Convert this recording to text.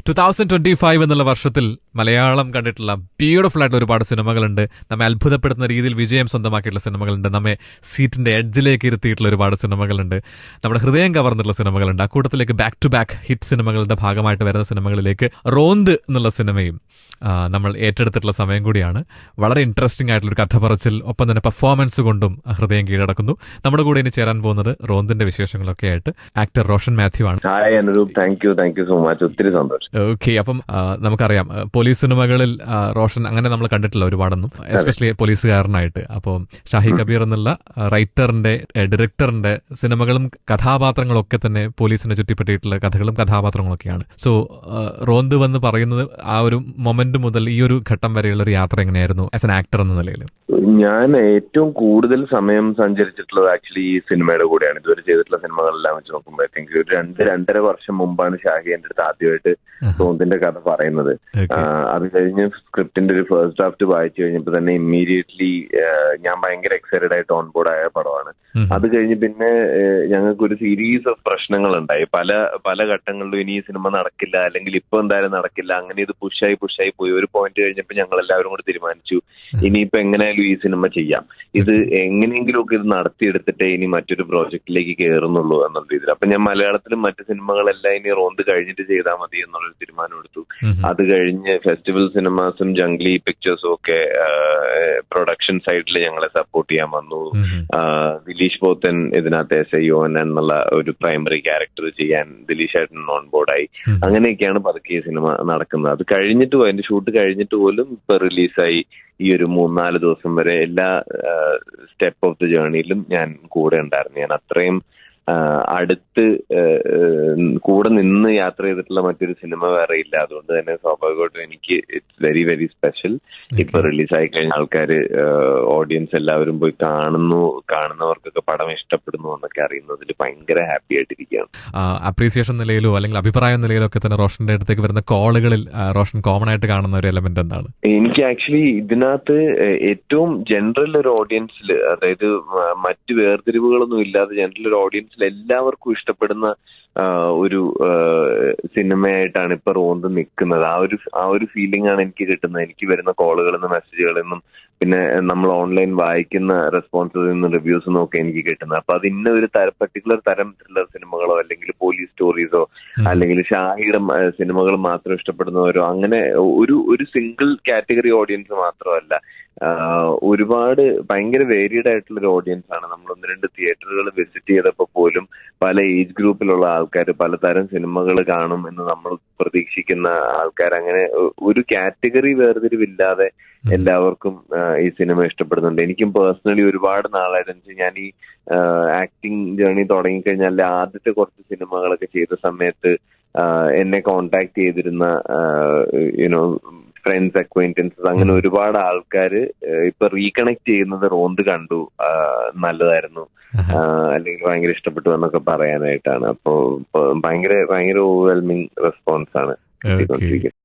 2025 എന്നുള്ള വർഷത്തിൽ മലയാളം കണ്ടിട്ടുള്ള ബ്യൂട്ടിഫുൾ ആയിട്ടുള്ള ഒരുപാട് സിനിമകളുണ്ട്. നമ്മെ അത്ഭുതപ്പെടുത്തുന്ന രീതിയിൽ വിജയം സ്വന്തമാക്കിയിട്ടുള്ള സിനിമകളുണ്ട്. നമ്മെ സീറ്റിന്റെ എഡ്ജിലേക്ക് ഇരുത്തിയിട്ടുള്ള ഒരുപാട് സിനിമകളുണ്ട്. നമ്മുടെ ഹൃദയം കവർന്നിട്ടുള്ള സിനിമകളുണ്ട്. അക്കൂട്ടത്തിലേക്ക് ബാക്ക് ടു ബാക്ക് ഹിറ്റ് സിനിമകളുടെ ഭാഗമായിട്ട് വരുന്ന സിനിമകളിലേക്ക് റോന്ത് എന്നുള്ള സിനിമയും നമ്മൾ ഏറ്റെടുത്തിട്ടുള്ള സമയം കൂടിയാണ്. വളരെ ഇൻട്രസ്റ്റിംഗ് ആയിട്ടുള്ള ഒരു കഥ പറച്ചിൽ, ഒപ്പം തന്നെ പെർഫോമൻസ് കൊണ്ടും ഹൃദയം കീഴടക്കുന്നു. നമ്മുടെ കൂടെ ഇനി ചേരാൻ പോകുന്നത് റോന്തിന്റെ വിശേഷങ്ങളൊക്കെ ആയിട്ട് ആക്ടർ റോഷൻ മാത്യു ആണ്. Hi Anuroop, thank you so much. ഒത്തിരി സന്തോഷം. ഓക്കെ, അപ്പം നമുക്കറിയാം പോലീസ് സിനിമകളിൽ റോഷൻ അങ്ങനെ നമ്മൾ കണ്ടിട്ടില്ല ഒരുപാടൊന്നും, എസ്പെഷ്യലി പോലീസുകാരനായിട്ട്. അപ്പോൾ ഷാഹി കബീർ എന്നുള്ള റൈറ്ററിന്റെ ഡയറക്ടറിന്റെ സിനിമകളും കഥാപാത്രങ്ങളും ഒക്കെ തന്നെ പോലീസിനെ ചുറ്റിപ്പറ്റിയിട്ടുള്ള കഥകളും കഥാപാത്രങ്ങളൊക്കെയാണ്. സോ റോന്ത് വന്ന് പറയുന്നത് ആ ഒരു മൊമെന്റ് മുതൽ ഈ ഒരു ഘട്ടം വരെയുള്ള ഒരു യാത്ര എങ്ങനെയായിരുന്നു ആസ് എൻ ആക്ടർ എന്ന നിലയിൽ? ഞാൻ ഏറ്റവും കൂടുതൽ സമയം സഞ്ചരിച്ചിട്ടുള്ളത് ആക്ച്വലി ഈ സിനിമയുടെ കൂടെയാണ്. ഇതുവരെ ചെയ്തിട്ടുള്ള സിനിമകളെല്ലാം വെച്ച് നോക്കുമ്പോഴത്തേക്ക് ഒരു 2-2.5 വർഷം മുമ്പാണ് ഷാഹി എന്റെ അടുത്ത് ആദ്യമായിട്ട് റോന്തിന്റെ കഥ പറയുന്നത്. അത് കഴിഞ്ഞ് സ്ക്രിപ്റ്റിന്റെ ഒരു ഫസ്റ്റ് ഡ്രാഫ്റ്റ് വായിച്ചു കഴിഞ്ഞപ്പോൾ തന്നെ ഇമ്മീഡിയറ്റ്ലി ഞാൻ ഭയങ്കര എക്സൈറ്റഡ് ആയിട്ട് ഓൺ ബോർഡ് ആയ പടമാണ്. അത് കഴിഞ്ഞ് പിന്നെ ഞങ്ങൾക്ക് ഒരു സീരീസ് ഓഫ് പ്രശ്നങ്ങൾ ഉണ്ടായി. പല ഘട്ടങ്ങളിലും ഇനി ഈ സിനിമ നടക്കില്ല, അല്ലെങ്കിൽ ഇപ്പൊ എന്തായാലും നടക്കില്ല, അങ്ങനെ ഇത് പുഷായി പോയി. ഒരു പോയിന്റ് കഴിഞ്ഞപ്പോൾ ഞങ്ങൾ എല്ലാവരും കൂടി തീരുമാനിച്ചു ഇനിയിപ്പോ എങ്ങനെയായാലും ഈ സിനിമ ചെയ്യാം, ഇത് എങ്ങനെയെങ്കിലും ഒക്കെ ഇത് നടത്തിയെടുത്തിട്ടേ ഇനി മറ്റൊരു പ്രോജക്റ്റിലേക്ക് കയറുന്നുള്ളൂ എന്നുള്ള രീതിയിൽ. അപ്പൊ ഞാൻ മലയാളത്തിലും മറ്റു സിനിമകളെല്ലാം ഇനി റോന്ത് കഴിഞ്ഞിട്ട് ചെയ്താൽ മതി എന്നുള്ളൊരു തീരുമാനം എടുത്തു. അത് കഴിഞ്ഞ് ഫെസ്റ്റിവൽ സിനിമാസും ജംഗ്ലി പിക്ചേഴ്സും ഒക്കെ പ്രൊഡക്ഷൻ സൈഡിൽ ഞങ്ങളെ സപ്പോർട്ട് ചെയ്യാൻ വന്നു. ദിലീഷ് പോത്തൻ ഇതിനകത്ത് SI യോൻ എന്നുള്ള ഒരു പ്രൈമറി ക്യാരക്ടർ ചെയ്യാൻ ദിലീഷ് ഏട്ടൻ ഓൺ ബോർഡായി. അങ്ങനെയൊക്കെയാണ് പതുക്കെ ഈ സിനിമ നടക്കുന്നത്. അത് കഴിഞ്ഞിട്ട് അതിന്റെ ഷൂട്ട് കഴിഞ്ഞിട്ട് പോലും ഇപ്പൊ റിലീസായി ഈ ഒരു 3-4 ദിവസം വരെ എല്ലാ സ്റ്റെപ്പ് ഓഫ് ദി ജേർണിയിലും ഞാൻ കൂടെ ഉണ്ടായിരുന്നു. ഞാൻ അത്രയും അടുത്ത് കൂടെ നിന്ന് യാത്ര ചെയ്തിട്ടുള്ള മറ്റൊരു സിനിമ വേറെ ഇല്ല. അതുകൊണ്ട് തന്നെ സ്വാഭാവികമായിട്ടും എനിക്ക് ഇറ്റ്സ് വെരി വെരി സ്പെഷ്യൽ. ഇപ്പൊ റിലീസായി കഴിഞ്ഞ ആൾക്കാർ ഓഡിയൻസ് എല്ലാവരും പോയി കാണുന്നവർക്കൊക്കെ പടം ഇഷ്ടപ്പെടുന്നു എന്നൊക്കെ അറിയുന്നതിൽ ഭയങ്കര ഹാപ്പി ആയിട്ടിരിക്കുകയാണ്. അപ്രീസിയേഷൻ നിലയിലോ അല്ലെങ്കിൽ അഭിപ്രായ നിലയിലോ ഒക്കെ തന്നെ റോഷന്റെ അടുത്തേക്ക് വരുന്ന കോളുകളിൽ റോഷൻ കോമൺ ആയിട്ട് കാണുന്ന ഒരു എലമെന്റ് എന്താണ്? എനിക്ക് ആക്ച്വലി ഇതിനകത്ത് ഏറ്റവും ജനറൽ ഒരു ഓഡിയൻസിൽ, അതായത് മറ്റു വേർതിരിവുകളൊന്നും ഇല്ലാതെ ജനറൽ ഒരു ഓഡിയൻസിൽ എല്ലാവർക്കും ഇഷ്ടപ്പെടുന്ന ഒരു സിനിമയായിട്ടാണ് ഇപ്പൊ റോന്ത് നിൽക്കുന്നത്. ആ ഒരു ഫീലിംഗ് ആണ് എനിക്ക് കിട്ടുന്നത്. എനിക്ക് വരുന്ന കോളുകളിൽ നിന്നും മെസ്സേജുകളിൽ നിന്നും പിന്നെ നമ്മൾ ഓൺലൈൻ വായിക്കുന്ന റെസ്പോൺസിൽ നിന്നും റിവ്യൂസ് ഒക്കെ എനിക്ക് കിട്ടുന്നത്. അപ്പൊ അത് ഇന്ന ഒരു പർട്ടിക്കുലർ തരം ത്രില്ലർ സിനിമകളോ അല്ലെങ്കിൽ പോലീസ് സ്റ്റോറീസോ അല്ലെങ്കിൽ ഷാഹിയുടെ സിനിമകൾ മാത്രം ഇഷ്ടപ്പെടുന്നവരോ അങ്ങനെ ഒരു സിംഗിൾ കാറ്റഗറി ഓഡിയൻസ് മാത്രമല്ല, ഒരുപാട് ഭയങ്കര വേരിയഡ് ആയിട്ടുള്ള ഒരു ഓഡിയൻസ് ആണ്. നമ്മൾ 1-2 തിയേറ്ററുകൾ വിസിറ്റ് ചെയ്തപ്പോൾ പോലും പല ഏജ് ഗ്രൂപ്പിലുള്ള ആൾക്കാർ പലതരം സിനിമകൾ കാണും എന്ന് നമ്മൾ പ്രതീക്ഷിക്കുന്ന ആൾക്കാർ, അങ്ങനെ ഒരു കാറ്റഗറി വേർതിരിവില്ലാതെ എല്ലാവർക്കും ഈ സിനിമ ഇഷ്ടപ്പെടുന്നുണ്ട്. എനിക്കും പേഴ്സണലി ഒരുപാട് നാളായിട്ട് ഞാൻ ഈ ആക്ടിങ് ജേർണി തുടങ്ങിക്കഴിഞ്ഞാൽ ആദ്യത്തെ കുറച്ച് സിനിമകളൊക്കെ ചെയ്ത സമയത്ത് എന്നെ കോണ്ടാക്ട് ചെയ്തിരുന്ന ഫ്രണ്ട്സ്, അക്വൈന്റൻസസ്, അങ്ങനെ ഒരുപാട് ആൾക്കാർ ഇപ്പൊ റീകണക്ട് ചെയ്യുന്നത് റോന്ത് കണ്ടു, നല്ലതായിരുന്നു, അല്ലെങ്കിൽ ഭയങ്കര ഇഷ്ടപ്പെട്ടു എന്നൊക്കെ പറയാനായിട്ടാണ്. അപ്പോ ഭയങ്കര ഓവർവെൽമിംഗ് റെസ്പോൺസ് ആണ്.